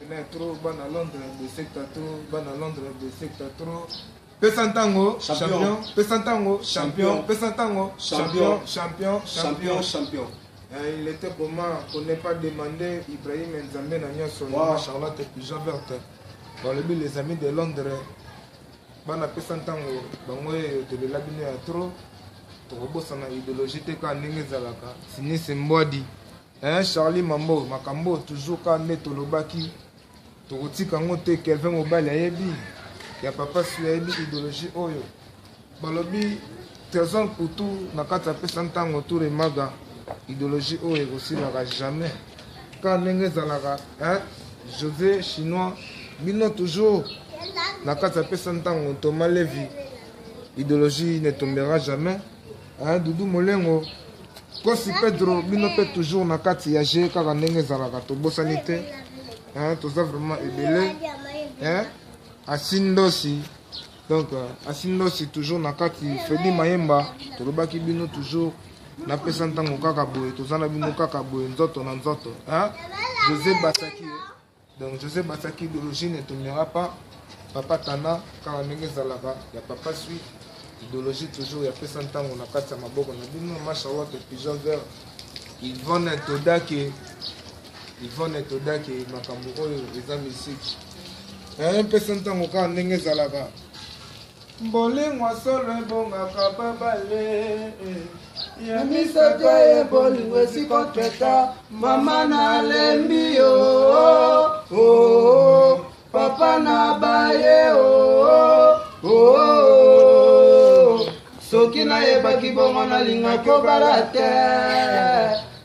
na trop bana Londres de secteur trop bana Londres de secteur trop Pesantango champion Pesantango champion Pesantango champion champion champion champion. Il était comment qu'on n'ait pas demandé Ibrahim Nzambe na nyonso na Charlotte Pigeon Verte. Dans le but les amis de Londres bana Pesantango bango de la bine à trop tokobosana idéologie te ka ndenge ezalaka sini sembwadi Charlie Mambo makambo toujours ka neto lobaki tokotika ngo te Kelvin Mobali ayebi ya papa suyebi idéologie oyo balobi trésor pour tout na kati ya pesa ntango tour emaga idéologie oyo ekosilaka jamais ka ndenge ezalaka José chinois bino toujours na kati ya pesa ntango Thomas Levi idéologie ne tombera jamais Doudou Molengo Kosi Pedro bino pe toujours na kati ya G kaka ndenge ezalaka tobosani te toza vraiment ebele Asindosi donc Asindosi toujours na kati Fredi Mayemba tolobaki bino toujours na pesa ntango kaka boye toza na bino kaka boye nzoto na nzoto José Basaki donc José Basaki idéologie ne tombera pas Papa Tana kaka ndenge ezalaka ya papa suite idéologie toujours ya pesa ntango na kati ya maboko na bino Charlotte Pigeon Vert Yvonne Todake makambo oyo eza musique pesa ntango kaka ndenge ezalaka mbolingo solo ebongaka babale ya misato ebolingo esikotreta mama nalembi papa na baye soki nayebaki bongo nalinga kobala te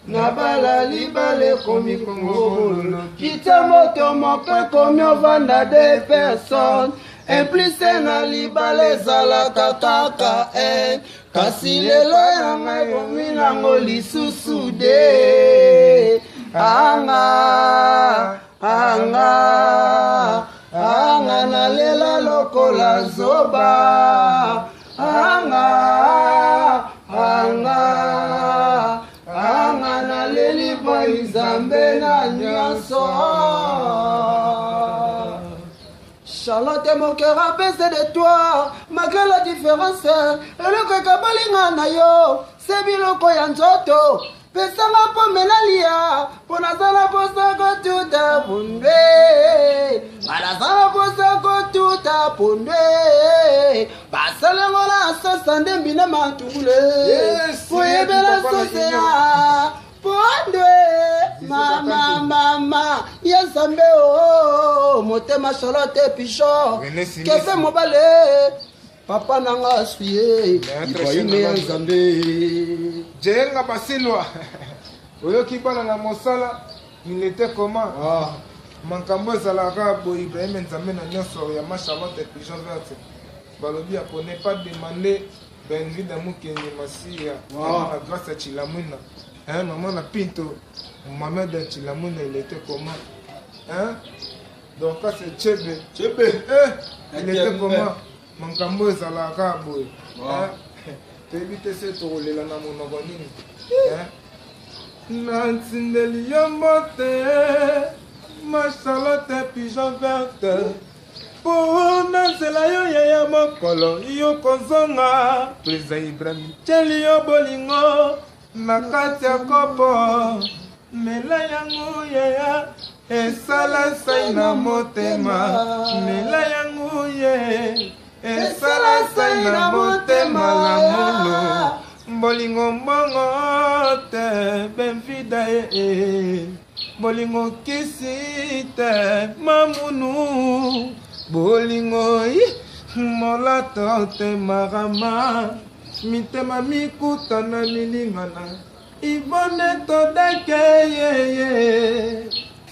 nabala libala ekomi kongolo kita moto moko ekomi ovanda de personne implice na libala ezalaka kaka kasi lelo yanga ekomi nango lisusu de anga nalela lokola zoba anga naleli po Nzambe na nyonso Charlotte mon cœur a baissé de toi malgré la différence eloko ekabalinga na yo se biloko ya nzoto pesanga po menalia po nazala posa kotuta pondwe nazala posa kotuta pondwe basalengo na sosa nde mbina matungule poyebela sosea pondwe mama ya Nzambe motema Charlotte Pigeon Kelvin Mobali papa nanga suye ibayime ya Nzambe jenga basilwa oyoki bana na mosala il était comment mankambo ezalaka boye Ibrahim Nzambe na nyonso ya Charlotte Pigeon Verte balobi akone pas demander benvi da mukenye masia na grâce à Chilamuna maman na Pinto maman de Chilamuna il était comment donc ça c'est Chebe il était comment mankambo ezalaka boye toyebi te se tokolela na monoko nini na nsindeli yo mbote Charlotte Pigeon Verte po na nzela yo ya mokolo yo kozonga preza Ibrahim tieli yo bolingo na kati ya kopo mela yango yaya esala sai na motema mela yango ye esala sai na motema langolo bolingo mbongo te benvida bolingo kisi te mamunu bolingo molato te marama mitema mikutana milingana Yvonne Todake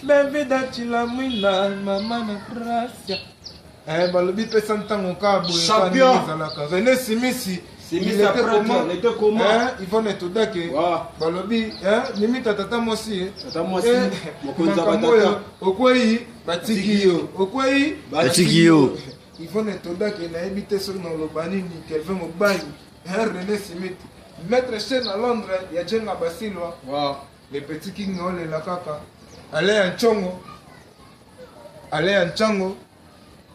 benvida Chilamwina mama na Gracia balobi pesa ntango ka boye champion René Simisi il était comment Yvonne Todake balobi limite tata mosi mokonza okwei batiki yo Yvonne Todake na ebite so na lobanini Kelvin Mobali René Simisi maître Chen à Londres ya jenga basilwa les petits king ole la kaka allez en chongo Alain Anchango,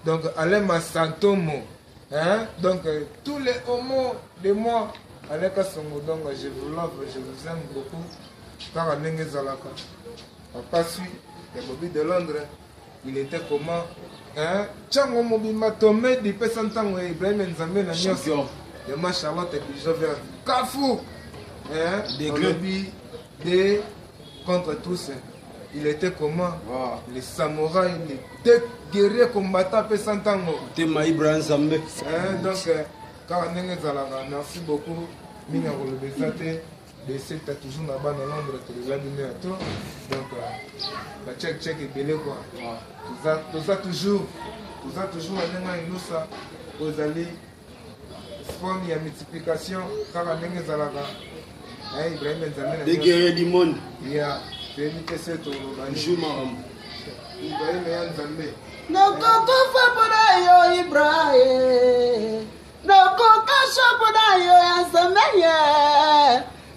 donc Alain Massantomo, hein? Donc tous les homos de moi, Alain Kassongo, donc je vous love, je vous aime beaucoup. Car Nenge Zalaka, papa suit, les Bobby de Londres, il était comment? Hein? Tchango Mobima Tomé, du Pessantango, Ibrahim Nzambe, la champion. De ma Charlotte et puis je vais Kafou, hein? Des globis, des contre tous. Il était comment? Wow. Les samouraïs, les têtes guerriers combattants Pessantango. Tema Ibrahim Nzambe. Donc, car Nenge Zalaka, merci beaucoup. Mina Rolobezate. Tu as toujours là-bas dans Londres, tu les as donné à toi. Donc, la check est belé quoi. Tu as toujours un noussa aux alliés. Spawn, il y a multiplication. Car on est Zalaga. Ibrahim Nzambe. Des guerriers du monde. Il y a Félix Seto. Ibrahim Nzambe. Nokoko faponayo Ibrahim. Nokoko shaponayo Nzambe.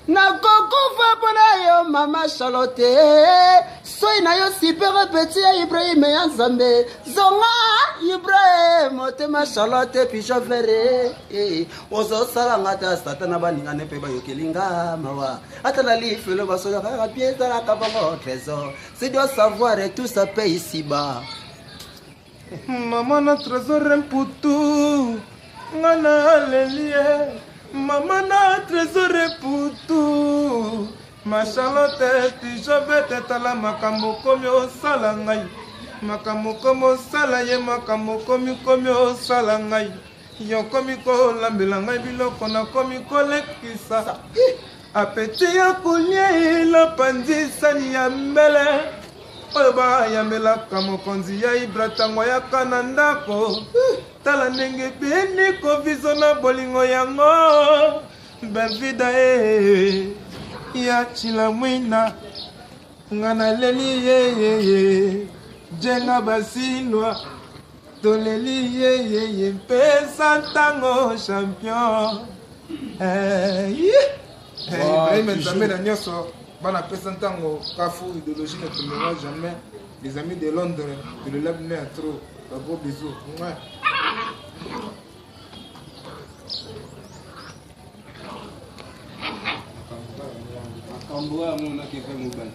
Nakokufa pona yo mama Charlotte. Soy na yo super petit Ibrahim ya Nzambe. Zonga Ibrahim motema Charlotte puis chauffeur. Ozo sala ngata satana baninga ne pe ba yokelinga mawa. Atala li felo basola ka pièce la kabango trésor. C'est de savoir et tout ça paye ici bas. Maman na trésor remputu. Ngana alelie. Maman na trésor pour tout. Ma Charlotte, tu je vais te tala makambo komi osala ngai. Makambo komi osala ye makambo komi osala ngai. Yo komi ko lambela ngai biloko na komi kolekisa. Apeti ya kulie la pandisa ni ya mbele. Oyo ba yambelaka mokonzi ya Ibratango ya kanandako. Tala ndenge bini koviso na bolingo yango. Bevida ya chilamwina. Ngana leli ye. Jenga basinwa. Toleli ye. Pesa tango champion. Ibrahim Nzambe na nyoso. Bana Pessantango, Kafou, idéologie ne tombera jamais. Les amis de Londres, de le l'abonner à trop. Un gros bisou. Ouais. Akamboa mon akifé mobile.